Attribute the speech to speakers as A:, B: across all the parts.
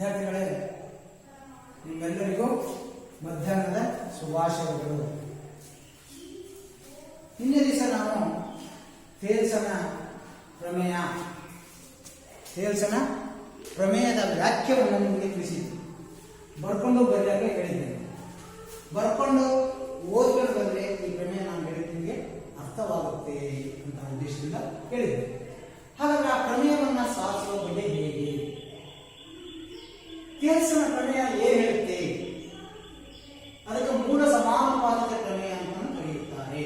A: ವಿದ್ಯಾರ್ಥಿಗಳೇ, ನಿಮ್ಮೆಲ್ಲರಿಗೂ ಮಧ್ಯಾಹ್ನದ ಶುಭಾಶಯಗಳು. ನಿನ್ನೆ ದಿವಸ ನಾವು ಥೇಲ್ಸನ ಪ್ರಮೇಯದ ವ್ಯಾಖ್ಯವನ್ನು ನಿಮಗೆ ತಿಳಿಸಿದ್ವಿ. ಬರ್ಕೊಂಡು ಬರೆಯಕ್ಕೆ ಹೇಳಿದ್ದೇನೆ. ಬರ್ಕೊಂಡು ಓದ್ಕೊಂಡು ಬಂದರೆ ಈ ಪ್ರಮೇಯ ನಾನು ಹೇಳಿದ ನಿಮಗೆ ಅರ್ಥವಾಗುತ್ತೆ ಅಂತ ಉದ್ದೇಶದಿಂದ ಹೇಳಿದ್ದೆ. ಹಾಗಾದ್ರೆ ಆ ಪ್ರಮೇಯವನ್ನು ಸಾಧಿಸುವ ಬಗ್ಗೆ ಹೇಗೆ? ಥೇಲ್ಸನ ಪ್ರಮೇಯ ಏನು ಹೇಳುತ್ತೆ? ಅದಕ್ಕೆ ಮೂಲ ಸಮಾನುಪಾತದ ಪ್ರಮೇಯ ಅಂತ ಕರೆಯುತ್ತಾರೆ.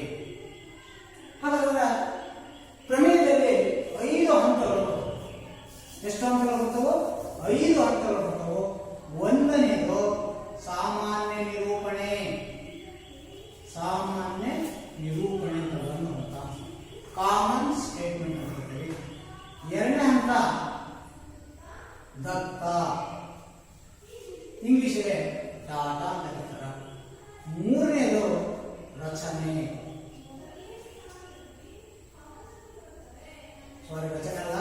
A: ಹಾಗಾದ್ರೆ ಪ್ರಮೇಯದಲ್ಲಿ 5 ಹಂತಗಳು. ಎಷ್ಟು ಹಂತಗಳು ಬರ್ತವೋ? 5 ಹಂತಗಳು ಬರ್ತವೋ. ಒಂದನೇದು ಸಾಮಾನ್ಯ ನಿರೂಪಣೆ ಅಂತ ಒಂದು ಹಂತ, ಕಾಮನ್ ಸ್ಟೇಟ್ಮೆಂಟ್ ಅಂತ ಹೇಳ್ತೀವಿ. ಎರಡನೇ ಹಂತ ದತ್ತ, ಇಂಗ್ಲಿಷಿಗೆ ಡಾಟಾ ಅಂತ ಹೇಳ್ತಾರೆ. ಮೂರನೇದು ರಚನೆ ಅಲ್ಲ,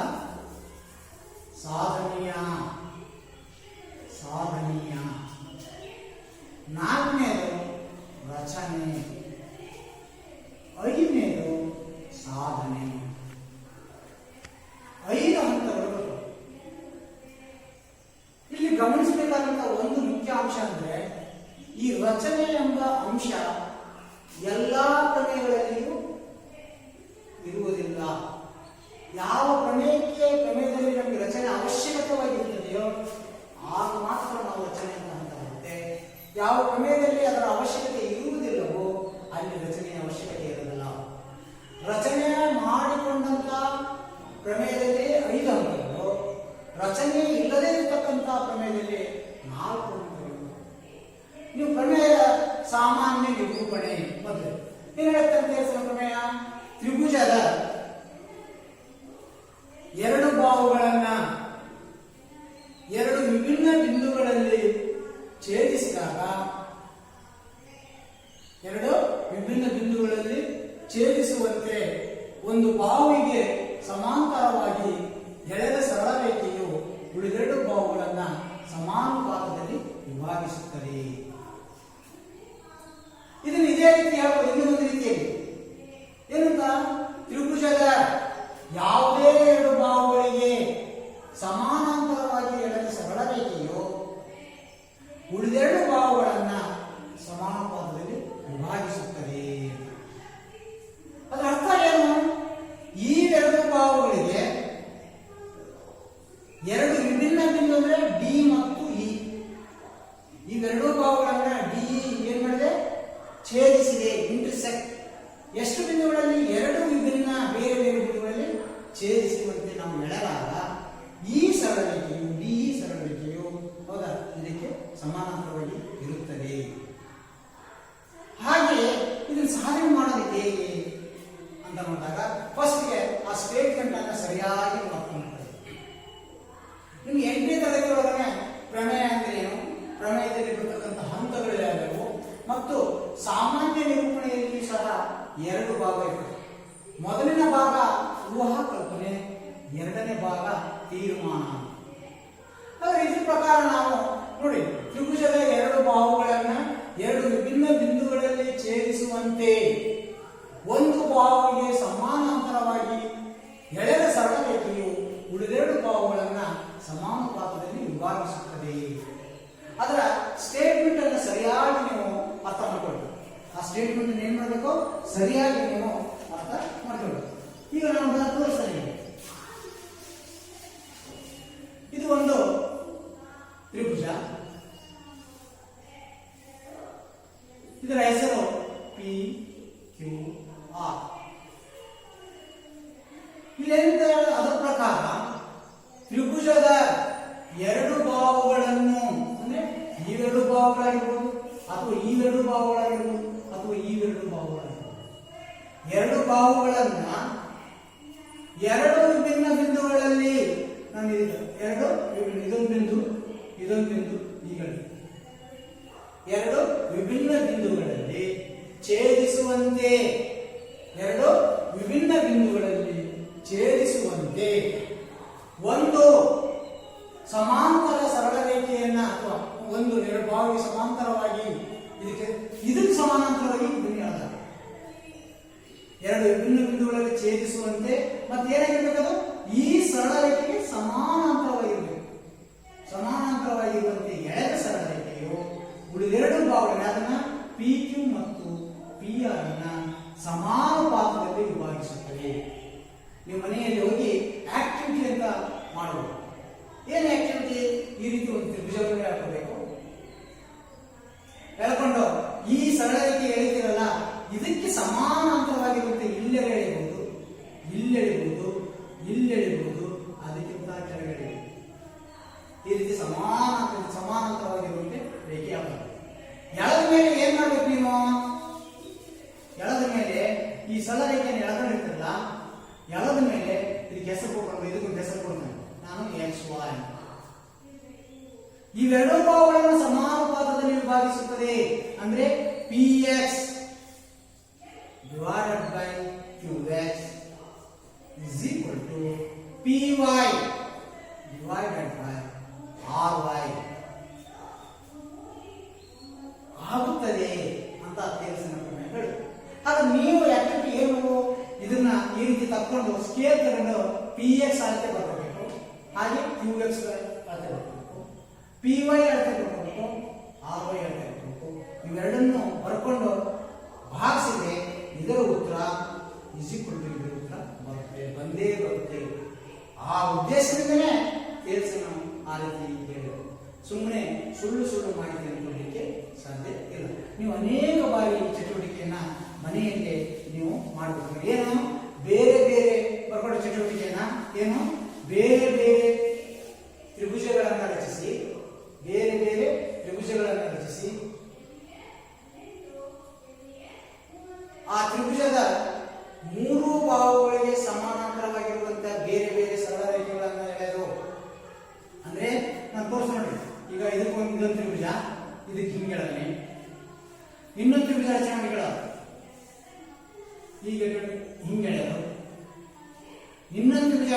A: ಸಾಧನೀಯ. ನಾಲ್ಕನೇದು ರಚನೆ, 5ನೇದು ಸಾಧನೆ. 5 ಹಂತಗಳು. ಇಲ್ಲಿ ಗಮನಿಸಬೇಕಾದಂತಹ ಒಂದು ಮುಖ್ಯ ಅಂಶ ಅಂದ್ರೆ, ಈ ರಚನೆ ಎಂಬ ಅಂಶ ಎಲ್ಲಾ ಪ್ರಮೇಯಗಳಲ್ಲಿಯೂ ಇರುವುದಿಲ್ಲ. ಯಾವ ಪ್ರಮೇಯದಲ್ಲಿ ನಮಗೆ ರಚನೆ ಅವಶ್ಯಕತೆವಾಗಿರುತ್ತದೆಯೋ ಆಗ ಮಾತ್ರ ನಾವು ರಚನೆ ಅಂತ ಬರುತ್ತೆ. ಯಾವ ಪ್ರಮೇಯದಲ್ಲಿ ಅದರ ಅವಶ್ಯಕತೆ ಇರುವುದಿಲ್ಲವೋ ಅಲ್ಲಿ ರಚನೆಯ ಅವಶ್ಯಕತೆ ಇರೋದಿಲ್ಲ. ರಚನೆ ಮಾಡಿಕೊಂಡಂತ ಪ್ರಮೇಯದಲ್ಲಿ 5 ಹಂತಗಳು, ರಚನೆ ಇಲ್ಲದೇ ಇರತಕ್ಕಂಥ ಪ್ರಮೇಯದಲ್ಲಿ 4 ಹಂತಗಳು. ನೀವು ಪ್ರಮೇಯ ಸಾಮಾನ್ಯ ನಿರೂಪಣೆ ಮೊದಲು ಏನು ಹೇಳುತ್ತಂತೆ? ಪ್ರಮೇಯ ತ್ರಿಭುಜದ 2 ಬಾಹುಗಳನ್ನ 2 ವಿಭಿನ್ನ ಬಿಂದುಗಳಲ್ಲಿ ಛೇದಿಸಿದಾಗ, 2 ವಿಭಿನ್ನ ಬಿಂದುಗಳಲ್ಲಿ ಛೇದಿಸುವಂತೆ ಒಂದು ಬಾಹುವಿಗೆ ಸಮಾಂತರವಾಗಿ ಎಳೆದ ಸರಳ ರೇಖೆಯು ಉಳಿದೆರಡು ಬಾಹುಗಳನ್ನ ಸಮಾನುಪಾತದಲ್ಲಿ ವಿಭಾಗಿಸುತ್ತದೆ. ಇದನ್ನು ಇದೇ ರೀತಿ ಹೇಳಬಹುದು. ಇನ್ನೊಂದು ರೀತಿಯಲ್ಲಿ ಏನಂತ? ತ್ರಿಭುಜದ ಯಾವುದೇ 2 ಬಾಹುಗಳಿಗೆ ಸಮಾನಾಂತರವಾಗಿ ಎಳೆದ ಸರಳ ರೇಖೆಯು ಉಳಿದೆರಡು ಬಾಹುಗಳನ್ನ ಸಮಾನುಪಾತದಲ್ಲಿ ವಿಭಾಗಿಸುತ್ತದೆ. ಅದರ ಅರ್ಥ ಏನು? ಈ 2 ಬಾಹುಗಳಿಗೆ 2 ವಿಭಿನ್ನ ಬಿಂದು ಅಂದ್ರೆ ಡಿ ಮತ್ತು ಇ. ಈ 2 ಬಾಹುಗಳನ್ನ ಡಿ ಏನ್ ಮಾಡಿದೆ? ಛೇದಿಸಿದೆ, ಇಂಟರ್ಸೆಕ್ಟ್. ಎಷ್ಟು ಬಿಂದುಗಳಲ್ಲಿ? 2 ವಿಭಿನ್ನ ಬೇರೆ ಬೇರೆ ಬಿಂದುಗಳಲ್ಲಿ ಛೇದಿಸುವಂತೆ ನಾವು ಎಳೆದಾಗ ಈ ಸರಳ ರೇಖೆಯು, ಡಿ ಸರಳ ರೇಖೆಯು ಹೌದಾ ಇದಕ್ಕೆ ಸಮಾನಾಂತರವಾಗಿ ಇರುತ್ತದೆ. ಹಾಗೆ ಇದನ್ನು ಸಾಧನೆ ಮಾಡೋದು ಹೇಗೆ ಅಂತ ನೋಡಿದಾಗ ಫಸ್ಟ್ಗೆ ಆ ಸ್ಟೇಟ್ಮೆಂಟ್ ಅನ್ನು ಸರಿಯಾಗಿ ಮಾಡ್ಕೊಂಡ್ರೆ, ನಿಮ್ಗೆ 8ನೇ ತರಗತಿ ಒಳಗಡೆ ಪ್ರಮೇಯ ಅಂದ್ರೆ ಏನು, ಪ್ರಮೇಯದಲ್ಲಿ ಬರ್ತಕ್ಕಂಥ ಹಂತಗಳು ಯಾವ್ಯಾವು, ಮತ್ತು ಸಾಮಾನ್ಯ ನಿರೂಪಣೆಯಲ್ಲಿ ಸಹ 2 ಭಾಗ ಇರ್ತದೆ. ಮೊದಲಿನ ಭಾಗ ಊಹಾ ಕಲ್ಪನೆ, 2ನೇ ಭಾಗ ತೀರ್ಮಾನ. ಆದರೆ ಇದ್ರ ಪ್ರಕಾರ ನಾವು ನೋಡಿ, ತ್ರಿಭುಜದ 2 ಬಾಹುಗಳನ್ನ 2 ವಿಭಿನ್ನ ಬಿಂದುಗಳಲ್ಲಿ ಛೇದಿಸುವಂತೆ ಒಂದು ಬಾಹುವಿಗೆ ಸಮಾನಾಂತರವಾಗಿ ಎಳೆದ ಸರಳ ರೇಖೆಯು ಉಳಿದೆರಡು ಬಾಹುಗಳನ್ನ ಸಮಾನುಪಾತದಲ್ಲಿ ವಿಭಾಗಿಸುತ್ತದೆ. ಅದರ ಸ್ಟೇಟ್ಮೆಂಟ್ ಅನ್ನು ಸರಿಯಾಗಿ ನೀವು ಅರ್ಥ ಮಾಡ್ಕೊಳ್ಬೇಕು. ಆ ಸ್ಟೇಟ್ಮೆಂಟ್ ಏನ್ ಮಾಡಬೇಕು? ಸರಿಯಾಗಿ ನೀವು ಅರ್ಥ ಮಾಡ್ಕೊಳ್ಬೇಕು. ಈಗ ನಾನು ತೋರಿಸ್ತೇನೆ. ಇದು ಒಂದು ತ್ರಿಭುಜ. ಇದರ ಹೆಸರು ಪಿ ಕ್ಯೂ ಆರ್. ಇಲ್ಲೇನಿದೆ? ಅದರ ಪ್ರಕಾರ ತ್ರಿಭುಜದ 2 ಬಾಹುಗಳನ್ನು ಅಂದ್ರೆ ಈ 2 ಬಾಹುಗಳಾಗಿರ್ಬೋದು, ಅಥವಾ ಈ 2 ಬಾಹುಗಳಾಗಿರ್ಬೋದು, ಅಥವಾ ಈ 2 ಬಾಹುಗಳಾಗಿರ್ಬೋದು, 2 ಬಾಹುಗಳನ್ನ 2 ವಿಭಿನ್ನ ಬಿಂದುಗಳಲ್ಲಿ, ನಾನು ಇದೊಂದು ಬಿಂದು, ಇದೊಂದು ಬಿಂದು, ಈಗ 2 ವಿಭಿನ್ನ ಬಿಂದುಗಳಲ್ಲಿ ಛೇದಿಸುವಂತೆ, 2 ವಿಭಿನ್ನ ಬಿಂದುಗಳಲ್ಲಿ ಛೇದಿಸುವಂತೆ ಒಂದು ಸಮಾಂತರ ಸರಳ ರೇಖೆ ಪಿ ಕ್ಯೂ ಮತ್ತು ಪಿ ಆರ್ ಅನ್ನ ಸಮಾನುಪಾತದಲ್ಲಿ ವಿಭಾಗಿಸುತ್ತದೆ. ನೀವು ಮನೆಯಲ್ಲಿ ಹೋಗಿ ಆಕ್ಟಿವಿಟಿ ಅಂತ ಮಾಡಬಹುದು. ಏನು ಆಕ್ಟಿವಿಟಿ? ಈ ರೀತಿ ಒಂದು ತ್ರಿಭುಜವನ್ನು ಹೇಳ್ಕೋಬೇಕು. ಹೇಳ್ಕೊಂಡು ಈ ಸರಳ ರೇಖೆ ಎಳಿತೀರಲ್ಲ, ಇದಕ್ಕೆ ಸಮಾನಾಂತರವಾಗಿರುವಂತೆ ಇಲ್ಲೆಡೆ ಎಳಿಬಹುದು, ಇಲ್ಲೆಳಿಬಹುದು, ಇಲ್ಲೆಳಿಬಹುದು, ಅದಕ್ಕಿಂತ ಕೆಳಗಡೆ ಈ ರೀತಿ ಸಮಾನಾಂತರವಾಗಿರುವಂತೆ ರೇಖೆ ಯಾವುದು? ಎಳದ ಮೇಲೆ ಏನ್ ಮಾಡ್ಬೇಕು ನೀವು? ಎಳದ ಮೇಲೆ ಈ ಸರಳ ರೇಖೆಯನ್ನು ಎಳ್ಕೊಂಡಿರ್ತಿರಲ್ಲ, ಎಳದ ಮೇಲೆ ಇದಕ್ಕೆ ಹೆಸರು ಕೊಡ್ಕೊಂಡು, ಇದಕ್ಕೊಂದು ಹೆಸರು ಕೊಡ್ತಾನೆ ನಾನು ಎಕ್ಸ್ ವೈ. ಇವೆರಡು ಭಾವಗಳನ್ನು ಸಮಾನುಪಾತದಲ್ಲಿ ವಿಭಾಗಿಸುತ್ತದೆ. ಅಂದ್ರೆ P X divided by qx is equal to py divided by ry ಆಗುತ್ತದೆ ಅಂತ ತೇಲ್ಸಿನ ಪ್ರಮೇಯ ಹೇಳಿ. ಆಗ ನೀವು ಆಕ್ಟಿವಿಟಿ ಏನು? ಇದನ್ನ ಈ ರೀತಿ ತಕ್ಕೊಂಡು ಸ್ಕೇಲ್ ತಗೊಂಡು ಪಿ ಎಕ್ಸ್ ಅಳತೆ ಬರ್ಕೋಬೇಕು, ಹಾಗೆ ಕ್ಯೂ ಎಕ್ಸ್ ಅಳತೆ ಬರ್ಕೋಬೇಕು, ಪಿ ವೈ ಅಳತೆ ಬರ್ಕೋಬೇಕು, ಆರ್ ವೈ ಅಳತೆ ಬರ್ಕೋಬೇಕು. ಇವೆರಡನ್ನು ಬರ್ಕೊಂಡು ಭಾಗಿಸಿದ್ರೆ ಇದರ ಉತ್ತರ ಇಸ್ ಈಕ್ವಲ್ ಟು ಇದರ ಉತ್ತರ ಬರುತ್ತೆ, ಬಂದೇ ಬರುತ್ತೆ. ಆ ಉದ್ದೇಶದಿಂದನೇ ತೇಲ್ಸ ನಾವು ಆ ರೀತಿ ಹೇಳಿದ್ರು. ಸುಮ್ಮನೆ ಸುಳ್ಳು ಮಾಹಿತಿಯನ್ನು ಕೊಡಲಿಕ್ಕೆ ಸಾಧ್ಯ ಇಲ್ಲ. ನೀವು ಅನೇಕ ಬಾರಿ ಈ ಚಟುವಟಿಕೆಯನ್ನ ಮನೆಯಲ್ಲಿ ನೀವು ಮಾಡಬೇಕು. ಏನು? ಬೇರೆ ಬೇರೆ ಬರ್ಕೊಳ್ಳೋ ಚಟುವಟಿಕೆಯನ್ನ ಏನು? ಬೇರೆ ಬೇರೆ ತ್ರಿಭುಜಗಳನ್ನು ರಚಿಸಿ, ಬೇರೆ ಬೇರೆ ತ್ರಿಭುಜಗಳನ್ನು ರಚಿಸಿ ಆ ತ್ರಿಭುಜದ ಮೂರು ಬಾಹುಗಳಿಗೆ ಸಮಾನಾಂತರವಾಗಿರುವಂತಹ ಬೇರೆ ಬೇರೆ ಸರಳ ರೇಖೆಗಳನ್ನು ಎಳೆದು, ಅಂದ್ರೆ ನಾನು ತೋರಿಸ್ ನೋಡಿ. ಈಗ ಇದೊಂದು ತ್ರಿಭುಜ, ಇದಕ್ಕೆ ಹಿಂಗೆಳನೆ, ಇನ್ನೊಂದು ತ್ರಿಭುಜ ರಚನೆ ಮಾಡಿಗಳ ಈಗ ಹಿಂಗೆಳೆಯೋದು, ಇನ್ನೊಂದು ತ್ರಿಭುಜ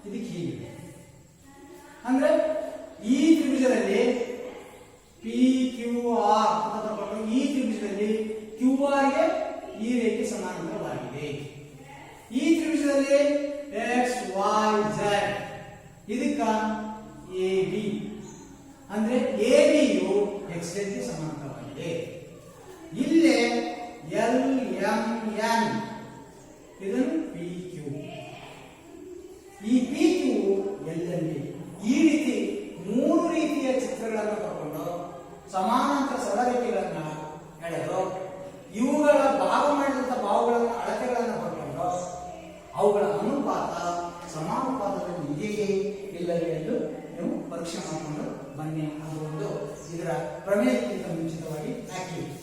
A: ಇದಕ್ಕೆ ಹೀಗೆ. ಅಂದ್ರೆ ಈ ತ್ರಿಭುಜದಲ್ಲಿ ಪಿ ಕ್ಯೂ ಆರ್ ಅಂತ ತಗೊಂಡು ಈ ತ್ರಿಭುಜದಲ್ಲಿ ಕ್ಯೂ ಆರ್ ಗೆ ಈ ರೇಖೆ ಸಮಾನಾಂತರವಾಗಿದೆ. ಈ ತ್ರಿಭುಜದಲ್ಲಿ ಎಕ್ಸ್ ವೈ ಝೆಡ್ ಇದಕ್ಕ ಎ ಬಿ, ಅಂದ್ರೆ ಎ ಬಿ ಯು ಎಕ್ಸ್ ಗೆ ಸಮಾನಾಂತರವಾಗಿದೆ. ಇಲ್ಲೇ ಎಲ್ ಎಂ ಎನ್ ಇದನ್ನು ಪಿ ಕ್ಯೂ, ಈ P Q L N B. ಈ ರೀತಿ ಮೂರು ರೀತಿಯ ಚಿತ್ರಗಳನ್ನು ತಗೊಂಡು ಸಮಾನಾಂತರ ಸರಳ ರೇಖೆಗಳನ್ನು ಎಳೆದು ಇವುಗಳ ಭಾಗ ಮಾಡಿದಂಥ ಭಾವಗಳನ್ನು ಅಳತೆಗಳನ್ನು ಪಡ್ಕೊಂಡು ಅವುಗಳ ಅನುಪಾತ ಸಮಾನುಪಾತದಲ್ಲಿ ಇದೆಯೇ ಇಲ್ಲವೇ ಎಂದು ನೀವು ಪರೀಕ್ಷೆ ಮಾಡಿಕೊಂಡು ಬನ್ನಿ. ಅದು ಒಂದು ಇದರ ಪ್ರಮೇಯಕ್ಕಿಂತ ಮುಂಚಿತವಾಗಿ ಆಕ್ಟಿವಿಟಿ.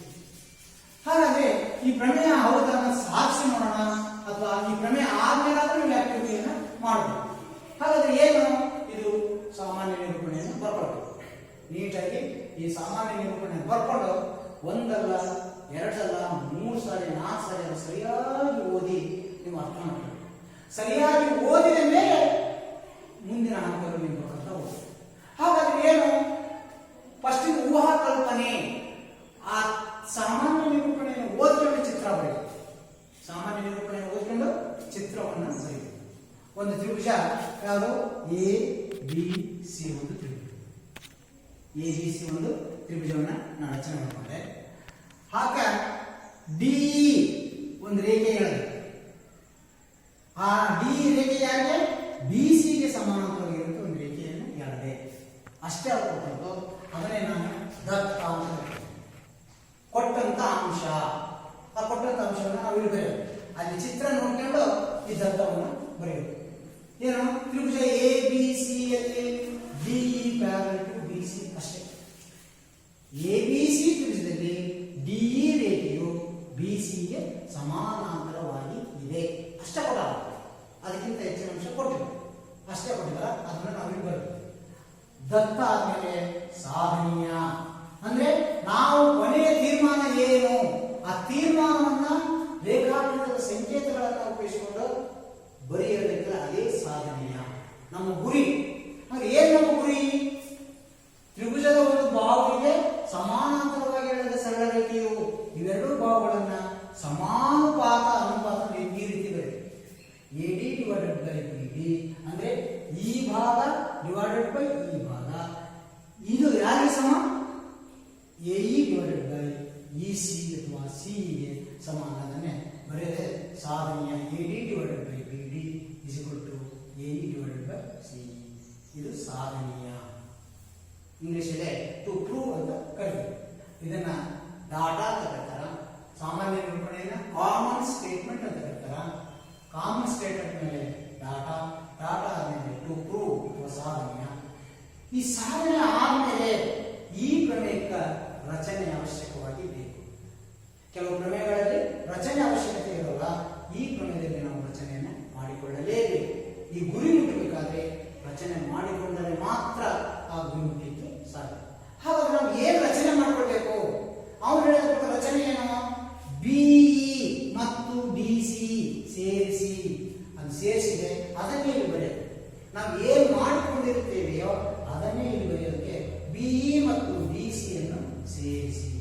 A: ಹಾಗಾದ್ರೆ ಈ ಪ್ರಮೇಯ ಹೌದನ್ನ ಸಾಧಿಸಿ ನೋಡೋಣ, ಅಥವಾ ಈ ಪ್ರಮೇಯ ಆದ್ಮೇಲಾದ್ರೂ ನೀವು ಆಕ್ಟಿವಿಟಿಯನ್ನು ಮಾಡಬಹುದು. ಹಾಗಾದ್ರೆ ಏನು? ಇದು ಸಾಮಾನ್ಯ ನಿರೂಪಣೆಯನ್ನು ಬರ್ಕೊಳ್ಬೇಕು. ನೀಟಾಗಿ ಈ ಸಾಮಾನ್ಯ ನಿರೂಪಣೆ ಬರ್ಕೊಂಡು ಒಂದಲ್ಲ ಎರಡಲ್ಲ 3 ಸಾರಿ 4 ಸಾರಿ ಸರಿಯಾಗಿ ಓದಿ ನೀವು ಅರ್ಥ ಮಾಡಬೇಕು. ಸರಿಯಾಗಿ ಓದಿದ ಮೇಲೆ ಮುಂದಿನ ಹಂತಗಳು ನೀವು ಬರ್ತಾ ಹೋಗ್ಬೇಕು. ಹಾಗಾದ್ರೆ ಏನು? ಫಸ್ಟ್ ಊಹಾ ಕಲ್ಪನೆ, ಆ ಸಾಮಾನ್ಯ ನಿರೂಪಣೆಯನ್ನು ಓದ್ಕೊಂಡು ಚಿತ್ರ ಬರೆಯಿರಿ. ಸಾಮಾನ್ಯ ನಿರೂಪಣೆಯನ್ನು ಓದ್ಕೊಂಡು ಚಿತ್ರವನ್ನು ಬರೆಯಿರಿ. ಒಂದು ತ್ರಿಭುಜ ಯಾವುದು? ಎ ಬಿ ಸಿ ಒಂದು ತ್ರಿಭುಜ. ಎ ಬಿ ಸಿ ಒಂದು ತ್ರಿಭುಜವನ್ನು ನಾನು ರಚನೆ ಮಾಡಿಕೊಂಡೆ. ಹಾಗ ಡಿ ಒಂದು ರೇಖೆ ಹೇಳಿದೆ. ಆ ಡಿ ರೇಖೆ ಯಾರಿಗೆ? ಬಿ ಸಿಗೆ ಸಮಾನಾಂತರವಾಗಿರುವಂತಹ ಒಂದು ರೇಖೆಯನ್ನು ಹೇಳಿದೆ. ಅಷ್ಟೇ ಆಗ್ಬಿಟ್ಟು ಅದನ್ನೇ ನಾನು ದತ್ತ ಅಂತ ಕೊಟ್ಟಂತ ಅಂಶ. ಆ ಕೊಟ್ಟಂತ ಅಂಶವನ್ನು ನಾವು ಇಲ್ಲಿ ಬರೆಯೋದು. ಅಲ್ಲಿ ಚಿತ್ರ ನೋಡ್ಕೊಂಡು ಈ ದತ್ತವನ್ನು ಬರೆಯೋದು. ಏನು? ತ್ರಿಭುಜ ಎ ಬಿ ಸಿ ಯಲ್ಲಿ D parallel to B C ಅಷ್ಟೇ. ಎ ಬಿ ಸಿ ತ್ರಿಭುಜದಲ್ಲಿ ಡಿ ರೇಖೆಯು ಬಿ ಸಿಗೆ ಸಮಾನಾಂತರವಾಗಿ ಇದೆ. ಅಷ್ಟೇ ಕೊಡ, ಅದಕ್ಕಿಂತ ಹೆಚ್ಚಿನ ಅಂಶ ಕೊಟ್ಟಿಲ್ಲ. ಅಷ್ಟೇ ಕೊಟ್ಟಿಲ್ಲ, ಅದನ್ನ ನಾವು ಬರೆದು ದತ್ತ ಆದ್ಮೇಲೆ ಸಾಧನೀಯ. ಅಂದ್ರೆ ನಾವು ಕೊನೆಯ ತೀರ್ಮಾನ ಏನು, ಆ ತೀರ್ಮಾನವನ್ನ ರೇಖಾಚಿತ್ರದ ಸಂಕೇತಗಳನ್ನು ಉಪಯೋಗಿಸಿಕೊಂಡು ಬರೆಯಬೇಕಲ್ಲ, ಅದೇ ಸಾಧನೀಯ. ನಮ್ಮ ಗುರಿ ಏನ್? ನಮ್ಮ ಗುರಿ ತ್ರಿಭುಜದ ಒಂದು ಬಾಹುವಿಗೆ ಸಮಾನಾಂತರವಾಗಿ ಎಳೆದ ಸರಳ ರೇಖೆಯು ಇವೆರಡು ಬಾಹುಗಳನ್ನ ಸಮಾನುಪಾತ ಅನುಪಾತ ಈ ರೀತಿ ಬರೆಯಿರಿ. A D divided by B D ಅಂದ್ರೆ ಈ ಭಾಗ ಡಿವೈಡೆಡ್ ಬೈ ಈ ಭಾಗ, ಇದು ಯಾರಿಗೆ ಸಮ? A E divided by E C ಅಥವಾ ಸಿ ಗೆ ಸಮ ಅನ್ನೋದನ್ನೇ ಬರೆಯದೆ ಸಾಧನೆಯ A D divided by B D is equal to A E divided by C. ಇದು ಸಾಧನೀಯ. ಇಂಗ್ಲಿಷಲ್ಲೇ ಟು ಪ್ರೂವ್ ಅಂತ ಕರೀತೀವಿ. ಇದನ್ನ ಡಾಟಾ ಅಂತ ಕರೀತಾರ. ಸಾಮಾನ್ಯ ನಿರೂಪಣೆಯನ್ನ ಕಾಮನ್ ಸ್ಟೇಟ್ಮೆಂಟ್ ಅಂತ ಕರೀತಾರ. ಕಾಮನ್ ಸ್ಟೇಟ್ಮೆಂಟ್ ಮೇಲೆ ಡಾಟಾ, ಡಾಟಾ ಆದ್ಮೇಲೆ ಟು ಪ್ರೂವ್ ಅಥವಾ ಸಾಧನೀಯ. ಈ ಸಾಧನೆ ಆದ್ಮೇಲೆ ಈ ಪ್ರಮೇಯಕ್ಕೆ ರಚನೆ ಅವಶ್ಯಕವಾಗಿ ಬೇಕು. ಕೆಲವು ಪ್ರಮೇಯಗಳಲ್ಲಿ ರಚನೆ ಅವಶ್ಯಕತೆ ಇರೋಲ್ಲ. ಈ ಪ್ರಮೇಯದಲ್ಲಿ ನಾವು ರಚನೆಯನ್ನು ಮಾಡಿಕೊಳ್ಳಲೇಬೇಕು. ಈ ಗುರಿ ಮುಟ್ಟಬೇಕಾದ್ರೆ ರಚನೆ ಮಾಡಿಕೊಂಡರೆ ಮಾತ್ರ ಆ ಗುರಿ ಮುಟ್ಟಲಿಕ್ಕೆ ಸಾಧ್ಯ. ಹಾಗಾದ್ರೆ ನಾವು ಏನು ರಚನೆ ಮಾಡಿಕೊಳ್ಬೇಕು? ಅವ್ರು ಹೇಳಿದ ರಚನೆ ಏನು? ಬಿಇ ಮತ್ತು ಡಿ ಸಿ ಸೇರಿಸಿ, ಅದು ಸೇರಿಸಿದೆ ಅದನ್ನೇ ಇಲ್ಲಿ ಬರೆಯೋದು. ನಾವು ಏನು ಮಾಡಿಕೊಂಡಿರುತ್ತೇವೆಯೋ ಅದನ್ನೇ ಇಲ್ಲಿ ಬರೆಯೋದಕ್ಕೆ ಬಿಇ ಮತ್ತು ಡಿ ಸಿ ಅನ್ನು ಸೇರಿಸಿ.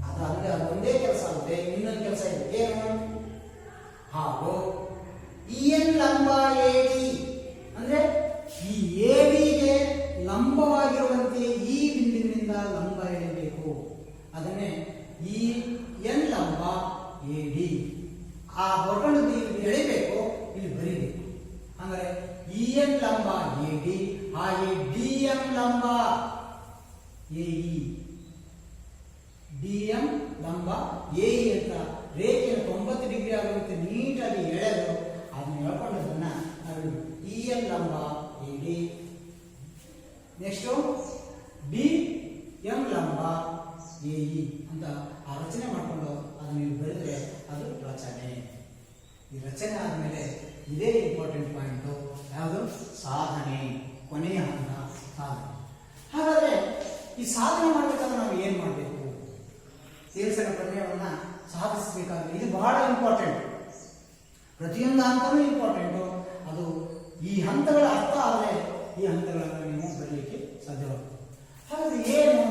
A: ಅದಾದ್ರೆ ಅದೊಂದೇ ಕೆಲಸ ಆಗುತ್ತೆ. ಇನ್ನೊಂದು ಕೆಲಸ ಇದೆ, ಏನು? ಹಾಗೂ ಇ ಎನ್ ಲಂಬ ಎ ಡಿ ಅಂದ್ರೆ ಈ ಎ ಡಿಗೆ ಲಂಬವಾಗಿರುವಂತೆ ಈ ಬಿಂದುವಿನಿಂದ ಲಂಬ ಎಳೆಯಬೇಕು. ಅದನ್ನೇ ಇ ಎನ್ ಲಂಬ ಎ ಡಿ. ಆ ಬಟನ್ ಎಳಿಬೇಕು, ಇಲ್ಲಿ ಬರೀಬೇಕು. ಅಂದ್ರೆ ಇ ಎನ್ ಲಂಬ ಎ ಡಿ ಹಾಗೆ ಡಿ ಎಂ ಲಂಬ ಎ ಇ. ಡಿ ಎಂ ಲಂಬ ಎ ಇ ಅಂತ ರೇಖೆಯನ್ನು 90 ಡಿಗ್ರಿ ಆಗುವಂತೆ ನೀಟಾಗಿ ಎಳೆದು ಅದನ್ನು ಎಳ್ಕೊಂಡದನ್ನ ನಾವು ಇ ಎನ್ ಲಂಬ A D. Next D M ಲಂಬ ಎ ಇ ಅಂತ ಆ ರಚನೆ ಮಾಡಿಕೊಂಡು ಅದನ್ನು ನೀವು ಬರೆದ್ರೆ ಅದು ರಚನೆ. ಈ ರಚನೆ ಆದಮೇಲೆ ಇದೇ ಇಂಪಾರ್ಟೆಂಟ್ ಪಾಯಿಂಟು, ಯಾವುದು? ಸಾಧನೆ. ಕೊನೆಯ ಹಂತ ಸಾಧನೆ. ಹಾಗಾದ್ರೆ ಈ ಸಾಧನೆ ಮಾಡಬೇಕಾದ್ರೆ ನಾವು ಏನು ಮಾಡಬೇಕು? ಸೇರಿಸಿದ ಪ್ರಮೇಯವನ್ನ ಸಾಧಿಸಬೇಕಾದ್ರೆ ಇದು ಬಹಳ ಇಂಪಾರ್ಟೆಂಟ್. ಪ್ರತಿಯೊಂದು ಹಂತನೂ ಇಂಪಾರ್ಟೆಂಟು. ಅದು ಈ ಹಂತಗಳ ಅರ್ಥ ಆದರೆ ಈ ಹಂತಗಳನ್ನು ನೀವು ಬರಲಿಕ್ಕೆ ಸಾಧ್ಯವಾಗುತ್ತೆ. ಹಾಗಾದ್ರೆ ಏನು?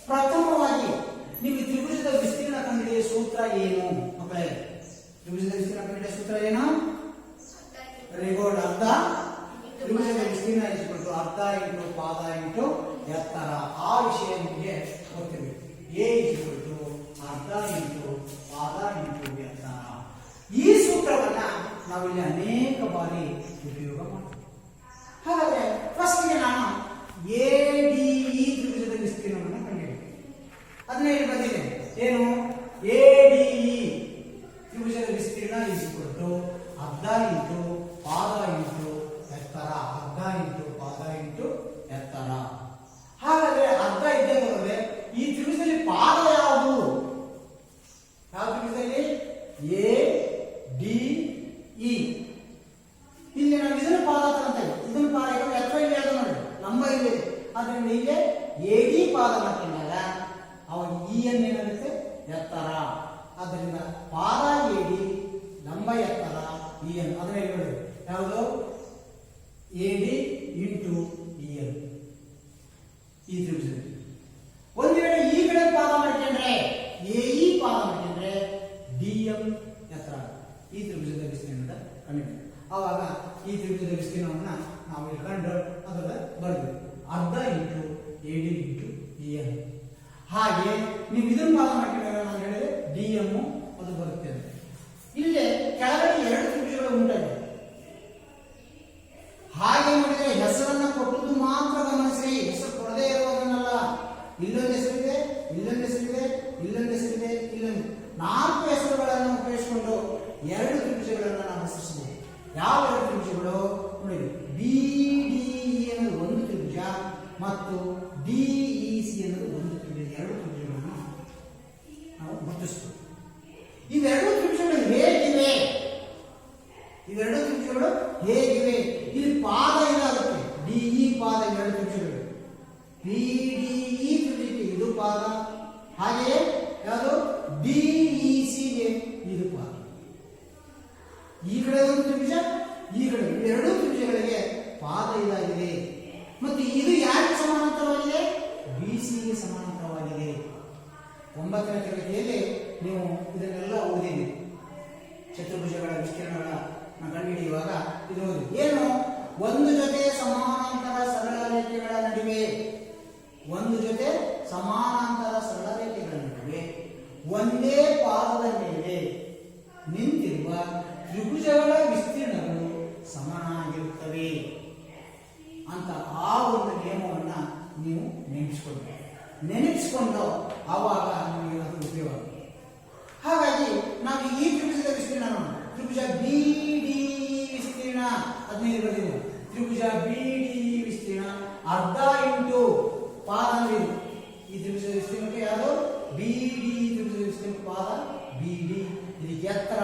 A: ಪ್ರಥಮವಾಗಿ ನಿಮಗೆ ತ್ರಿಭುಜದ ವಿಸ್ತೀರ್ಣ ಕಂಡುಹಿಡಿಯುವ ಸೂತ್ರ ಏನು ಮಕ್ಕಳೇ? ತ್ರಿಭುಜದ ವಿಸ್ತೀರ್ಣ ಕಂಡುಹಿಡಿಯುವ ಸೂತ್ರ ಏನು? ರೆಗೋಡ್ ಅರ್ಧ. ತ್ರಿಭುಜದ ವಿಸ್ತೀರ್ಣ ಇಸ್ಕೊಂಡು ಅರ್ಧ ಇಂಟು ಪಾದ ಇಂಟು ಎತ್ತರ. ಆ ವಿಷಯ ನಿಮಗೆ ಗೊತ್ತಿರಬೇಕು. ಎ ಇಸ್ಕೊಂಡು ಅರ್ಧ ಇಂಟು ಪಾದ ಇಂಟು ಎತ್ತರ. ಈ ಸೂತ್ರವನ್ನ ನಾವಿಲ್ಲಿ ಅನೇಕ ಬಾರಿ ಉಪಯೋಗ ಮಾಡ್ತೀವಿ. ಹಾಗಾದ್ರೆ ಫಸ್ಟ್ಗೆ ನಾನು ಎ ಡಿ ಇ ತ್ರಿಭುಜದ ವಿಸ್ತೀರ್ಣವನ್ನು ಕಂಡುಹಿಡಿದೆ. ಅದನ್ನ ಇಲ್ಲಿ ಬಂದಿದೆ. ಏನು? ಎ ಡಿ ಇ ತ್ರಿಭುಜದ ವಿಸ್ತೀರ್ಣ ಇಸ್ಕೊಂಡು ಅರ್ಧ ಇಂಟು ಪಾದ ಇಂಟು ಎತ್ತರ. ಅರ್ಧ ಇಂಟು ಪಾದ ಇಂಟು ಎತ್ತರ. ಹಾಗಾದ್ರೆ ಅರ್ಧ ಇದ್ದೇ ಬರೋದ್ರೆ ಈ ತ್ರಿಭುಜದಲ್ಲಿ ಪಾದ ಯಾವುದು? ಯಾವ ತ್ರಿಭುಜದಲ್ಲಿ? A D E. ಇಲ್ಲಿ ನಾವು ಇದನ್ನು ಪಾದ ಅಂತ ಇದನ್ನು ಪಾದ ಎತ್ತರ ಇಲ್ಲಿ ಯಾವುದು ನೋಡಿ, ಲಂಬ ಇಲ್ಲಿ. ಅದರಿಂದ ಇಲ್ಲಿ ಎ ಡಿ ಪಾದ ಮಾಡ್ಕೊಂಡಾಗ ಅವಾಗ ಇ ಎನ್ ಏನಾಗುತ್ತೆ? ಎತ್ತರ. ಆದ್ದರಿಂದ ಪಾದ ಎ ಡಿ, ಲಂಬ ಎತ್ತರ ಇ ಎನ್. ಅದನ್ನ ನೋಡಿ ಯಾವುದು? A D into E N. ಈ ತ್ರಿಭುಜದಲ್ಲಿ ಒಂದು ವೇಳೆ ಈ ಕಡೆ ಪಾದ ಮಾಡ್ಕೊಂಡ್ರೆ, ಎ ಇ ಪಾದ ಮಾಡ್ಕೊಂಡ್ರೆ ಡಿ ಎಂ ಎತ್ತರ. ಈ ತ್ರಿಭುಜದ ವಿಸ್ತೀರ್ಣದ ಕಂಡುಹಿಡಿದು ಆವಾಗ ಈ ತ್ರಿಭುಜದ ವಿಸ್ತೀರ್ಣವನ್ನ ನಾವು ಇಟ್ಕೊಂಡು ಅದರ ಬರಬೇಕು. ಅರ್ಧ into A D into E N. ಹಾಗೆ ನೀವು ಇದನ್ನು ಪಾದ ಮಾಡ್ಕೊಂಡ್ರೆ ನಾನು ಹೇಳಿದ್ರೆ ಡಿ ಎಂ ಅದು ಬರುತ್ತೆ. ಇಲ್ಲೇ ಕೆಳಗಡೆ ಎರಡು ತ್ರಿಭುಜಗಳು ಉಂಟಾಗಿದೆ. ಹಾಗೆ ನೋಡಿದ್ರೆ ಹೆಸರನ್ನ ಕೊಟ್ಟದ್ದು ಮಾತ್ರ ಗಮನಿಸಿ, ಹೆಸರು ಕೊಡದೇ ಇರೋದನ್ನಲ್ಲ. ಇಲ್ಲೊಂದು ಹೆಸರಿದೆ, ಇಲ್ಲೊಂದು ಹೆಸರಿದೆ, ಇಲ್ಲೊಂದು ಹೆಸರಿದೆ, ಇಲ್ಲೊಂದು 4 ಹೆಸರುಗಳನ್ನು ಉಪಯೋಗಿಸಿಕೊಂಡು ಎರಡು ತ್ರಿಭುಜಗಳನ್ನು ನಾವು ಹೆಸರಿಸಬಹುದು. ಯಾವ ಎರಡು ತ್ರಿಭುಜಗಳು ನೋಡಿ? ಬಿ ಡಿ ಇ ಅನ್ನೋದು ಒಂದು ತ್ರಿಭುಜ ಮತ್ತು ಡಿ ಇ ಸಿ ಅನ್ನೋದು ಒಂದು ತ್ರಿಭುಜ. ಎರಡು ತ್ರಿಭುಜಗಳನ್ನು ನಾವು ಗುರುತಿಸಬಹುದು. ಇವೆರಡು ತ್ರಿಭುಜಗಳು ಹೇಗಿವೆ? ಇವೆರಡು ತ್ರಿಭುಜಗಳು ಹೇಗಿವೆ? ಇಲ್ಲಿ ಪಾದ ಇದಾಗುತ್ತೆ. ಡಿ ಇ ಪಾದ ಎರಡು ತ್ರಿಭುಜಗಳು. ಬಿ ಡಿ ಇ ತ್ರಿಭುಜಕ್ಕೆ ಇದು ಪಾದ. ಹಾಗೆಯೇ ಯಾವುದು? ಡಿ ಇ ಸಿಗೆ ಇದು ಪಾದ. ಈ ಕಡೆ ಒಂದು ತ್ರಿಭುಜ, ಈ ಕಡೆ ಎರಡು ತ್ರಿಭುಜಗಳಿಗೆ ಪಾದ ಇದಾಗಿದೆ. ಮತ್ತು ಇದು ಯಾರಿಗೆ ಸಮಾನಾಂತರವಾಗಿದೆ? ಬಿ ಸಿಗೆ ಸಮಾನಾಂತರವಾಗಿದೆ. 9ನೇ ತರಗತಿಯಲ್ಲಿ ನೀವು ಇದನ್ನೆಲ್ಲ ಓದಿದ್ದೀರಿ. ಚತುರ್ಭುಜಗಳ ವಿಸ್ತೀರ್ಣಗಳ ಕಂಡುಹಿಡಿಯುವಾಗ ಇದು ಏನು? ಒಂದು ಜೊತೆ ಸಮಾನಾಂತರ ಸರಳ ರೇಖೆಗಳ ನಡುವೆ ಒಂದು ಜೊತೆ ಸಮಾನಾಂತರ ಸರಳ ರೇಖೆಗಳ ನಡುವೆ ಒಂದೇ ಪಾದದ ಮೇಲೆ ನಿಂತಿರುವ ತ್ರಿಭುಜಗಳ ವಿಸ್ತೀರ್ಣಗಳು ಸಮನಾಗಿರುತ್ತವೆ ಅಂತ ಆ ಒಂದು ನಿಯಮವನ್ನ ನೀವು ನೆನಪಿಸಿಕೊಂಡು ಆವಾಗ ನಿಮಗೆ ಅದು ಉಪಯೋಗ. ಹಾಗಾಗಿ ನಾವು ಈ ತ್ರಿಭುಜದ ವಿಸ್ತೀರ್ಣ ತ್ರಿಭುಜ ಬಿ ಡಿ ವಿಸ್ತೀರ್ಣ 15 ಬರೆದಿದೆ. ತ್ರಿಭುಜ ಬಿ ಡಿ ವಿಸ್ತೀರ್ಣ ಅರ್ಧ ಇಂಟು ಪಾದ ಈ ತ್ರಿಭುಜದ ವಿಸ್ತೀರ್ಣಕ್ಕೆ ಯಾವುದು ಬಿ ಡಿ ತ್ರಿಭುಜದ ವಿಸ್ತೀರ್ಣ ಪಾದ ಬಿ ಡಿ. ಇದಕ್ಕೆ ಎತ್ತರ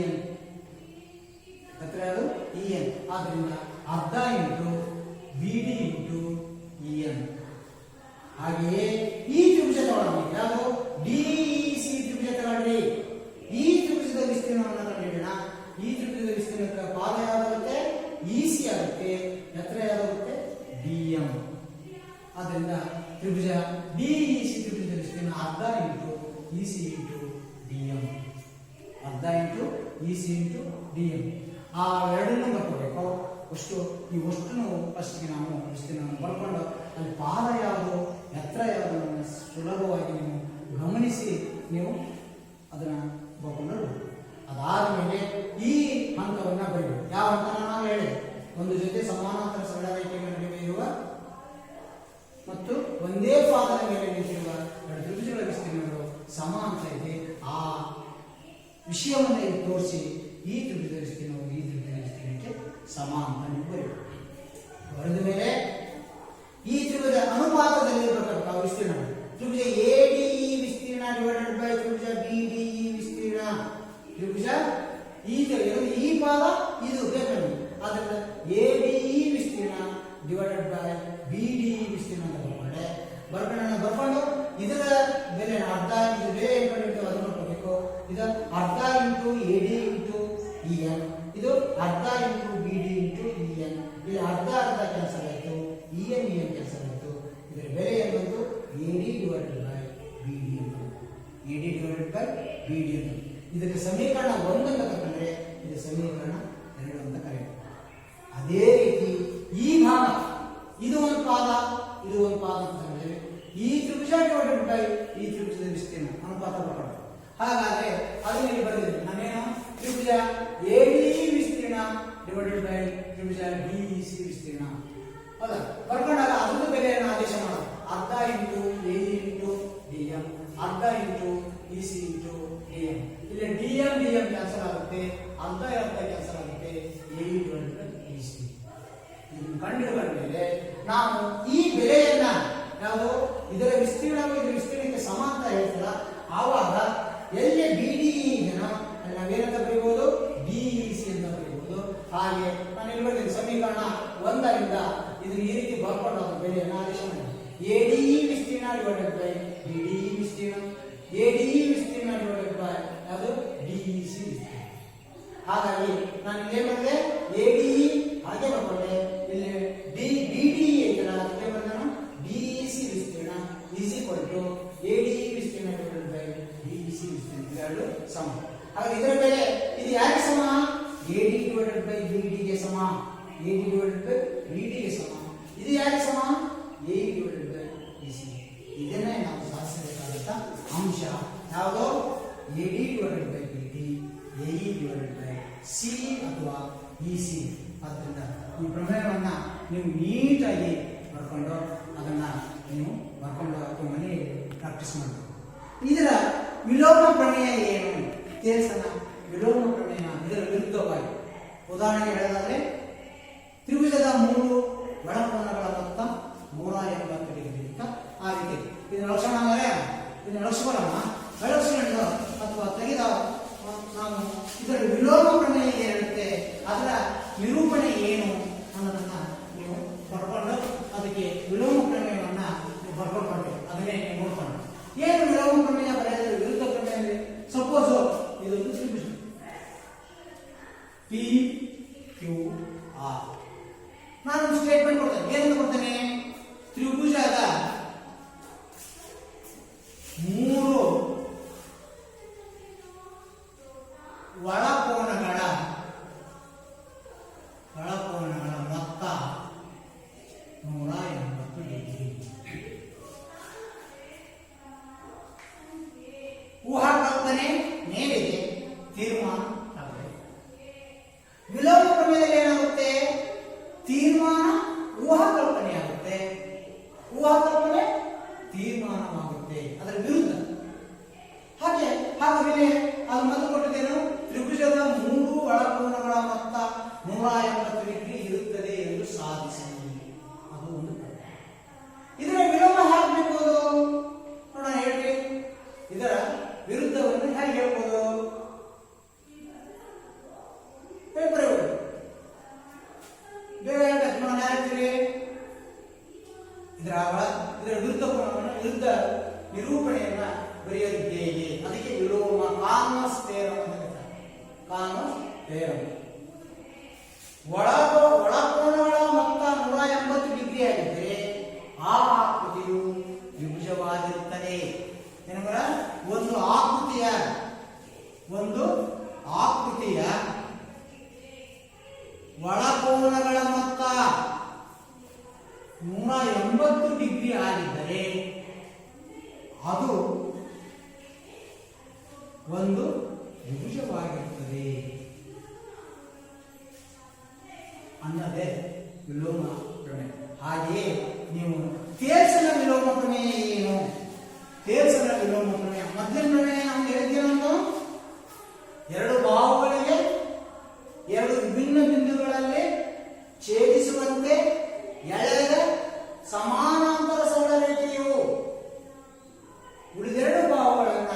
A: ಎನ್, ಎತ್ತರ ಯಾವುದು ಎನ್. ಆದ್ದರಿಂದ ಅರ್ಧ into B D into N. ಹಾಗೆಯೇ ಈ ತ್ರಿಭುಜ ತಗೊಳ್ಳಿ, ಯಾವುದು ಡಿ ಸಿ ತ್ರಿಭುಜ ತಗೊಳ್ಳಿ. ಈ ತ್ರಿಭುಜದ ವಿಸ್ತೀರ್ಣವನ್ನು ಕಂಡುಹಿಡಿಯೋಣ. ಈ ತ್ರಿಭುಜದ ವಿಸ್ತೀರ್ಣಕ್ಕೆ ಪಾದ ಯಾವ್ದಾಗುತ್ತೆ ಇಸಿ ಆಗುತ್ತೆ, ಎತ್ತರ ಯಾವ್ದಾಗುತ್ತೆ ಡಿ ಎಂ. ಆದ್ದರಿಂದ ತ್ರಿಭುಜ ಡಿ ಸಿ ತ್ರಿಭುಜದ ವಿಸ್ತೀರ್ಣ ಅರ್ಧ into E C into D M, ಅರ್ಧ into E C into D M. ಆ ಎರಡನ್ನೂ ಬರ್ಕೋಬೇಕು. ಅಷ್ಟು ಈ ಅಷ್ಟನ್ನು ಫಸ್ಟ್ಗೆ ನಾವು ವಿಸ್ತೀರ್ಣವನ್ನು ಬರ್ಕೊಂಡು ಅಲ್ಲಿ ಪಾದ ಯಾವುದು ಎತ್ತರ ಯಾವುದನ್ನು ಸುಲಭವಾಗಿ ನೀವು ಗಮನಿಸಿ ನೀವು ಅದನ್ನ ಬರ್ಕೊಂಡು. ಅದಾದ ಮೇಲೆ ಈ ಹಂತವನ್ನ ಬರೀಬೇಕು. ಯಾವ ಹಂತ ನಾವು ಹೇಳಿದೆ, ಒಂದು ಜೊತೆ ಸಮಾನಾಂತರ ಸರಳ ರೇಖೆಗಳ ನಡುವೆ ಇರುವ ಮತ್ತು ಒಂದೇ ಪಾದದ ಮೇಲೆ ನಿಂತಿರುವ ಎರಡು ತ್ರಿಭುಜಗಳ ವಿಸ್ತೀರ್ಣಗಳು ಸಮ ಅಂತ ಇದೆ. ಆ ವಿಷಯವನ್ನು ಇಲ್ಲಿ ತೋರಿಸಿ ಈ ತ್ರಿಭುಜದ ವಿಸ್ತೀರ್ಣವು ಈ ತ್ರಿಭುಜದ ವಿಸ್ತೀರ್ಣಕ್ಕೆ ಸಮ ಅಂತ ನೀವು ಬರೀಬೇಕು. ಬರೆದ ಮೇಲೆ ಈ ತ್ರಿಭುಜ ಅನುಪಾತದಲ್ಲಿ ಇರಬೇಕಾದ ವಿಸ್ತೀರ್ಣ ತ್ರಿಭುಜ ಎ ಡಿ ವಿಸ್ತೀರ್ಣ ಡಿವೈಡೆಡ್ ಬೈ ತ್ರಿಭುಜ ಬಿ ಡಿ ವಿಸ್ತೀರ್ಣ. ತ್ರಿಭುಜ ಈ ಪಾದ ಇದು ಬೇಕು. ಆದ್ದರಿಂದ ಎ ಡಿ ವಿಸ್ತೀರ್ಣ ಡಿವೈಡೆಡ್ ಬೈ ಬಿ ಡಿ ವಿಸ್ತೀರ್ಣ ಅಂತ ಬರ್ಕೊಂಡು ಇದರ ಬೆಲೆ ಅರ್ಧ, ಇದು ಬೇರೆ ಅದನ್ನು ನೋಡಬೇಕು. ಇದು ಅರ್ಧ into A D into E N, ಇದು ಅರ್ಧ into B D into E N. ಇಲ್ಲಿ ಅರ್ಧ ಕ್ಯಾನ್ಸಲ್ ಆಯಿತು, ಇ ಎನ್ ಕ್ಯಾನ್ಸಲ್ ಆಯಿತು. ಇದರ ಬೆಲೆ ಏನಂತು A D divided by B D ಅಂತ, A D divided by B D ಅಂತ. ಇದಕ್ಕೆ ಸಮೀಕರಣ 1 ಅಂತ ತಗೊಂಡ್ರೆ ಇದು ಸಮೀಕರಣ 2 ಅಂತ ಕರೆಯುತ್ತೆ. ಅದೇ ರೀತಿ ಈ ಭಾಗ ಇದು ಒಂದು ಪಾದ, ಇದು ಒಂದು ಪಾದ ಅಂತ ತಗೊಂಡ್ರೆ ಈ ತ್ರಿಭುಜ ಡಿವೈಡೆಡ್ ಬೈ ಈ ತ್ರಿಭುಜದ ವಿಸ್ತೀರ್ಣ ಅನುಪಾತ ಬರ್ಕೊಂಡು. ಹಾಗಾದ್ರೆ ಅದನ್ನ ಇಲ್ಲಿ ಬರೆದಿದೆ ನಾನೇನು ತ್ರಿಭುಜ ಎ ಡಿ ವಿಸ್ತೀರ್ಣ ಡಿವೈಡೆಡ್ ಬೈ ತ್ರಿಭುಜ ಬಿ ಸಿ ವಿಸ್ತೀರ್ಣ ಹೌದಾ ಬರ್ಕೊಂಡಾಗ ಅದನ್ನು ಬೆಲೆಯನ್ನು ಆದೇಶ ಮಾಡೋದು. ಅರ್ಧ into A into D M, ಅರ್ಧ into E C into D M. ಇಲ್ಲಿ ಡಿ ಎಂ ಕ್ಯಾನ್ಸಲ್ ಆಗುತ್ತೆ, ಅರ್ಧ ಕ್ಯಾನ್ಸಲ್ ಆಗುತ್ತೆ, A divided by E C. ಇದನ್ನು ಕಂಡುಹಿಡಿದ ಮೇಲೆ ನಾವು ಈ ಬೆಲೆಯನ್ನ ನಾವು ಇದರ ವಿಸ್ತೀರ್ಣವು ಇದರ ವಿಸ್ತೀರ್ಣಕ್ಕೆ ಸಮ ಅಂತ ಹೇಳ್ತೀರ. ಆವಾಗ ಎಲ್ಲಿ ಬಿ ಡಿ ಇದೆನೋ ಅಲ್ಲಿ ನಾವೇನಂತ ಬರೀಬಹುದು ಡಿ ಇ ಸಿ ಅಂತ ಬರೀಬಹುದು. ಹಾಗೆ ನಾನು ಇಲ್ಲಿ ಬರೆದಿದ್ದೆ ಸಮೀಕರಣ 1ರಿಂದ ಇದು ಈ ರೀತಿ ಬರ್ಕೊಂಡು ಅದರ ಬೆಲೆಯನ್ನು ಆದೇಶ ಮಾಡಿ. ಎ ಡಿ ವಿಸ್ತೀರ್ಣ ಡಿವೈಡೆಡ್ ಬೈ ಬಿ ಡಿ ವಿಸ್ತೀರ್ಣ, ಎ ಡಿ ವಿಸ್ತೀರ್ಣ ಡಿವೈಡೆಡ್ ಬೈ ಅದು ಡಿ ಇ ಸಿ ವಿಸ್ತೀರ್ಣ. ಹಾಗಾಗಿ ನಾನು ಇಲ್ಲಿ ಏನ್ ಮಾಡಿದೆ ಎ ಡಿ ಹಾಗೆ ಬರ್ಕೊಂಡೆ, ಇಲ್ಲಿ ಡಿ ಬಿ ಡಿ ಐತಲ್ಲ ಅದಕ್ಕೆ ಬಂದ ಡಿ ಇ ಸಿ ವಿಸ್ತೀರ್ಣ is equal to A D ವಿಸ್ತೀರ್ಣ divided by D E C ವಿಸ್ತೀರ್ಣ ಇವೆರಡು ಸಮ. ಹಾಗಾಗಿ ಇದರ ಬೆಲೆ ಇದು ಯಾರಿಗೆ ಸಮ? A D divided by B D ಗೆ ಸಮ, A D divided by B D ಗೆ ಸಮ. ಇದು ಯಾರಿಗೆ ಸಮ? A divided by E C. ಇದನ್ನೇ ನಾವು ಸಾಧಿಸಬೇಕಾದಂತ ಅಂಶ ಯಾವುದು? A D divided by B D, A E divided by C ಅಥವಾ ಇ ಸಿ. ಆದ್ದರಿಂದ ಈ ಪ್ರಮೇಯವನ್ನ ನೀವು ನೀಟಾಗಿ ಬರ್ಕೊಂಡು ಅದನ್ನ ನೀವು ಬರ್ಕೊಂಡು ಅಥವಾ ಮನೆಯಲ್ಲಿ ಪ್ರಾಕ್ಟೀಸ್ ಮಾಡಬೇಕು. ಇದರ ವಿಲೋಮ ಪ್ರಮೇಯ ಏನು ತೇಲ್ಸನ ವಿಲೋಮ ಪ್ರಮೇಯ ಇದರ ವಿರುದ್ಧವಾಗಿ ಉದಾಹರಣೆಗೆ ಹೇಳೋದಾದ್ರೆ ತ್ರಿಭುಜದ 3 ಒಳಕೋನಗಳ ಮೊತ್ತ 180 ಡಿಗ್ರಿ ಅಂತ ಆ ರೀತಿ ಇದನ್ನ ಲಕ್ಷಣ ಅಂದರೆ ಇದನ್ನ ಲಕ್ಷಣ ಬೆಳವಣಿಗೆ ಅಥವಾ ತೆಗೆದ ನಾವು ಇದರ ವಿಲೋಮ ಪ್ರಮೇಯ ಏನಿರುತ್ತೆ ಅದರ ನಿರೂಪಣೆ ಏನು ಅನ್ನೋದನ್ನ ನೀವು ಬರ್ಕೊಂಡು ಅದಕ್ಕೆ ವಿಲೋಮ ಪ್ರಮೇಯವನ್ನ ನೀವು ಬರ್ಕೊಳ್ಬೇಕು. ಅದನ್ನೇ ನೀವು ನೋಡ್ಕೊಂಡು ಏನು ವಿಲೋಮ ಪ್ರಮೇಯ ಬರೆಯೋದ್ರ ವಿರುದ್ಧ ಪ್ರಮೇಯ. ಸಪೋಸ್ ಇದೊಂದು ತ್ರಿಭುಜ ಪಿ ಕ್ಯೂ ಆರ್, ನಾನು ಸ್ಟೇಟ್ಮೆಂಟ್ ಕೊಡ್ತೇನೆ. ಏನಂತ ಕೊಡ್ತೇನೆ? ತ್ರಿಭುಜದ 3 ಒಳಕೋನಗಳ ಮೊತ್ತ 180 ಡಿಗ್ರಿ. ದ್ರಾವಣ ಇದರ ವಿರುದ್ಧ ನಿರೂಪಣೆಯನ್ನ ಬರೆಯೋದು ಹೇಗೆ? ಅದಕ್ಕೆ ವಿಲೋಮ ಕಾನ್ವಸ್ ಥಿಯರಂ ಅಂತ ಕರೀತಾರೆ. Canvas theorem. ಒಳಕೋನಗಳ ಮೊತ್ತ 180 ಡಿಗ್ರಿ ಆಗಿದ್ದರೆ ಆ ಆಕೃತಿಯು ತ್ರಿಭುಜವಾಗಿರುತ್ತದೆ. ಏನಂದ್ರ ಒಂದು ಆಕೃತಿಯ ಒಳಕೋನಗಳ ಮೊತ್ತ 180 ಡಿಗ್ರಿ ಆಗಿದ್ದರೆ ಅದು ಒಂದು ತ್ರಿಭುಜವಾಗಿರುತ್ತದೆ ಅನ್ನೋದೇ ವಿಲೋಮ ಪ್ರಮೇಯ. ಹಾಗೆಯೇ ನೀವು ಥೇಲ್ಸನ ವಿಲೋಮ ಪ್ರಮೇಯ ಏನು? ಥೇಲ್ಸನ ವಿಲೋಮ ಪ್ರಮೇಯ ಮೊದಲಿನ ಪ್ರಮೇಯ ನಮ್ಗೆ ಹೇಳಿದ್ದೇನಂದು ಎರಡು ಬಾಹುಗಳಿಗೆ ಎರಡು ವಿಭಿನ್ನ ಬಿಂದುಗಳಲ್ಲಿ ಛೇದಿಸುವಂತೆ ಎಳೆದ ಸಮಾನಾಂತರ ಸರಳ ರೇಖೆಯು ಉಳಿದೆರಡು ಬಾಹುಗಳನ್ನ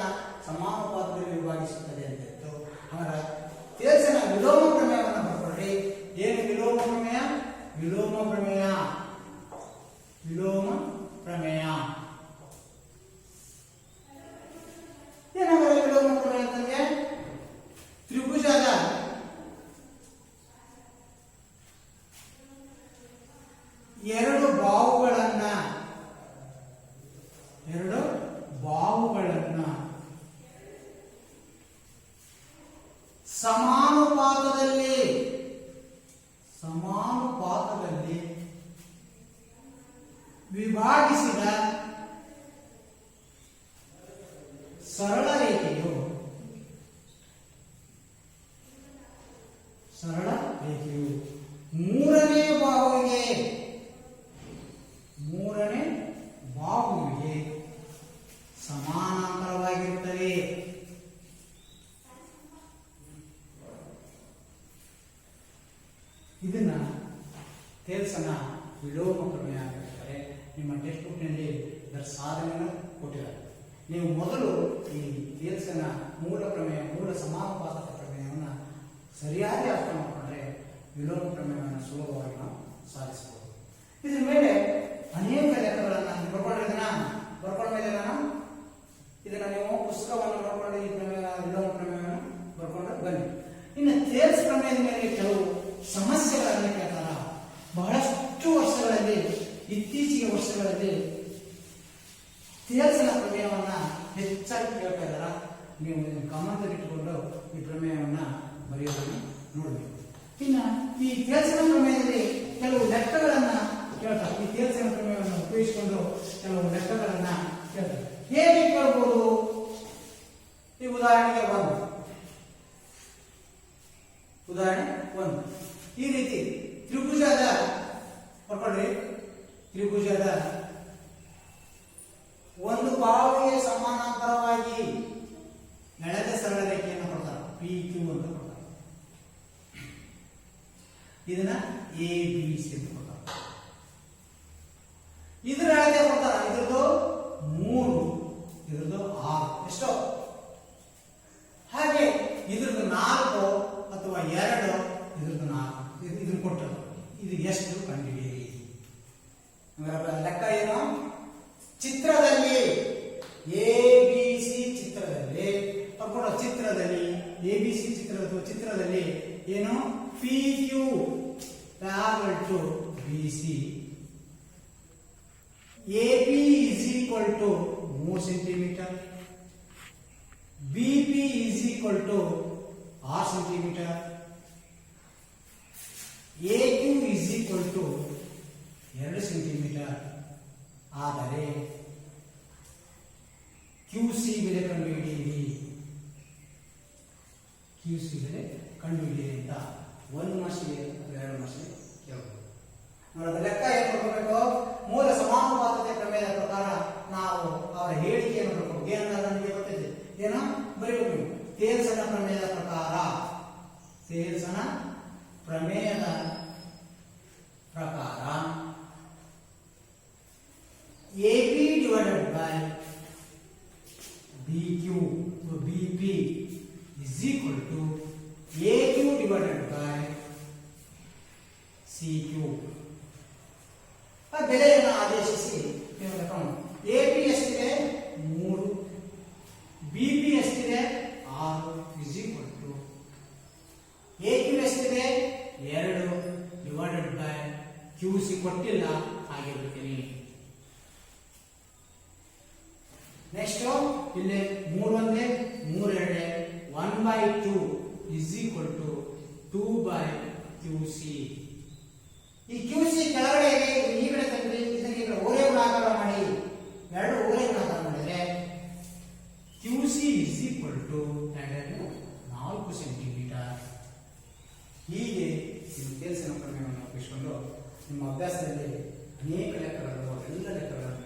A: ಸಮಾನುಪಾತದಲ್ಲಿ ವಿಭಾಗಿಸುತ್ತದೆ ಅಂತ ಇತ್ತು. ಅವರ ಥೇಲ್ಸನ ವಿಲೋಮ ಪ್ರಮೇಯವನ್ನು ಬರ್ಕೊಳ್ರಿ. ಏನು ವಿಲೋಮ ಪ್ರಮೇಯ? ವಿಲೋಮ ಪ್ರಮೇಯ ಏನಾಗಲ್ಲ ವಿಲೋಮ ಪ್ರಮೇಯ ಅಂತಂದ್ರೆ ತ್ರಿಭುಜದ ಎರಡು ಬಾಹುಗಳನ್ನ ಸಮಾನುಪಾತದಲ್ಲಿ ವಿಭಾಗಿಸಿದ ಸರಳ ರೇಖೆಯು ಮೂರನೇ ಬಾಹುವಿಗೆ ಸಮಾನಾಂತರವಾಗಿರುತ್ತದೆ. ಇದನ್ನ ಥೇಲ್ಸನ ವಿಲೋಮ ಪ್ರಮೇಯ ಅಂತ ಹೇಳ್ತಾರೆ. ನಿಮ್ಮ ಟೆಕ್ಸ್ಟ್ ಬುಕ್ನಲ್ಲಿ ಇದರ ಸಾಧನೆಯನ್ನು ಕೊಟ್ಟಿದ್ದಾರೆ. ನೀವು ಮೊದಲು ಈ ಥೇಲ್ಸನ ಮೂಲ ಸಮಾನುಪಾತದ ಪ್ರಮೇಯವನ್ನು ಸರಿಯಾಗಿ ಅರ್ಥ ಮಾಡಿಕೊಂಡ್ರೆ ವಿಲೋಮ ಪ್ರಮೇಯವನ್ನು ಸುಲಭವಾಗಿ ನಾವು ಸಾಧಿಸಬಹುದು. ಇದ್ರ ಮೇಲೆ ಅನೇಕ ಲೆಕ್ಕಗಳನ್ನು ಬರ್ಕೊಂಡ ಮೇಲೆ ಇದನ್ನ ನೀವು ಪುಸ್ತಕವನ್ನು ಬರ್ಕೊಂಡು ಈ ವಿಲೋಮ ಪ್ರಮೇಯವನ್ನು ಬರ್ಕೊಂಡು ಬನ್ನಿ. ಇನ್ನು ಥೇಲ್ಸ್ ಪ್ರಮೇಯದ ಮೇಲೆ ಕೆಲವು ಸಮಸ್ಯೆಗಳನ್ನು ಕೇಳ್ತಾರ. ಬಹಳಷ್ಟು ಇತ್ತೀಚಿಗೆ ವರ್ಷಗಳಲ್ಲಿ ಥೇಲ್ಸನ ಪ್ರಮೇಯವನ್ನ ಹೆಚ್ಚಾಗಿ ಕೇಳ್ತಾ ಇದ್ದಾರ. ನೀವು ಗಮನದಲ್ಲಿಟ್ಟುಕೊಂಡು ಈ ಪ್ರಮೇಯವನ್ನ ಬರೆಯೋದನ್ನು ನೋಡಬೇಕು. ಇನ್ನು ಈ ಥೇಲ್ಸನ ಪ್ರಮೇಯದಲ್ಲಿ ಕೆಲವು ಲೆಕ್ಕಗಳನ್ನ ಕೇಳ್ತಾರೆ. ಈ ಥೇಲ್ಸನ ಪ್ರಮೇಯವನ್ನು ಉಪಯೋಗಿಸಿಕೊಂಡು ಕೆಲವು ಲೆಕ್ಕಗಳನ್ನ ಕೇಳ್ತಾರೆ. ಹೇಗೆ ಕೇಳಬಹುದು? ಈ ಉದಾಹರಣೆ 1 ಈ ರೀತಿ ತ್ರಿಭುಜದ ಒಂದು ಬಾಹುವಿಗೆ ಸಮಾನಾಂತರವಾಗಿ ಎಳೆದ ಸರಳ ರೇಖೆಯನ್ನು ಕೊಡ್ತಾರೆ. PQ ಅಂತ ಕೊಡ್ತಾರೆ. ಇದನ್ನ ABC ಅಂತ ಕೊಡ್ತಾರೆ. ಇದರ ಅಳತೆ ಕೊಡ್ತಾರೆ. ಇದ್ರದ್ದು 3, ಇದ್ರದ್ದು 6 ಎಷ್ಟೋ. ಹಾಗೆ ಇದ್ರದ್ದು 4 ಅಥವಾ 2, ಇದ್ರದ್ದು 4 ಇದನ್ನು ಕೊಟ್ಟರು. ಇದು ಎಷ್ಟು ಕಂಡುಹಿಡಿಯಿರಿ. ಲೆಕ್ಕ ಏನು? ಚಿತ್ರದಲ್ಲಿ ABC ಚಿತ್ರದಲ್ಲಿ ಏನು PQ parallel to BC, AB is equal to 3 centimeter, BP is equal to 6 centimeter, AQ is equal to 2 centimeter. ಆದರೆ QC ಬೆಲೆ ಕಂಡುಹಿಡಿಯಿರಿ. QC ಬೆಲೆ ಕಂಡುಹಿಡಿಯಿರಿ ಅಂತ 1 ಮಾರ್ಕ್ಸ್ಗೆ 2 ಮಾರ್ಕ್ಸ್ಗೆ ಕೇಳಬಹುದು. ನೋಡೋದು ಲೆಕ್ಕ ಏನು ಮಾಡ್ಕೋಬೇಕು? ಮೂಲ ಸಮಾನುಪಾತತೆ ಪ್ರಮೇಯದ ಪ್ರಕಾರ ನಾವು ಅವರ ಹೇಳಿಕೆಯನ್ನು ನೋಡಬೇಕು. ಏನನ್ನ ನಮಗೆ ಗೊತ್ತಿದೆ, ಏನೋ ಬರೀಬೇಕು. ಥೇಲ್ಸನ ಪ್ರಮೇಯದ ಪ್ರಕಾರ AB divided by BQ to BP is equal to AQ divided by CQ. ಬೆಲೆಯನ್ನು ಆದೇಶಿಸಿ ನೀವು ಲೆಕ್ಕ ಮಾಡಿ. AP ಎಷ್ಟಿದೆ 3, BP ಎಷ್ಟಿದೆ 6 = AQ ಎಷ್ಟಿದೆ 2 ಡಿವೈಡೆಡ್ ಬೈ QC ಕೊಟ್ಟಿಲ್ಲ ಹಾಗೆ ಬಿಡ್ತೀನಿ. ನೆಕ್ಸ್ಟ್ ಇಲ್ಲಿ 3 ಒಂದೇ 3 ಎರಡೇ 1/2 = 2/QC. ಈ QC ಕೆಳಗಡೆ ಇದೆ, ಈ ಕಡೆ ತಂದ್ರಿ, ಇದನ್ನ ಈ ಕಡೆ ಓರೆ ಗುಣಾಕಾರ ಮಾಡಿ, ಎರಡು ಓರೆ ಗುಣಾಕಾರ ಮಾಡಿದ್ರೆ QC = 4 ಸೆಂಟಿಮೀಟರ್. ಹೀಗೆ ನೀವು ಕೆಲಸ ಪ್ರಮೇಯವನ್ನು ಉಪಯೋಗಿಸಿಕೊಂಡು ನಿಮ್ಮ ಅಭ್ಯಾಸದಲ್ಲಿ ಅನೇಕ ಲೆಕ್ಕಗಳು ಎಲ್ಲ ಲೆಕ್ಕಗಳನ್ನು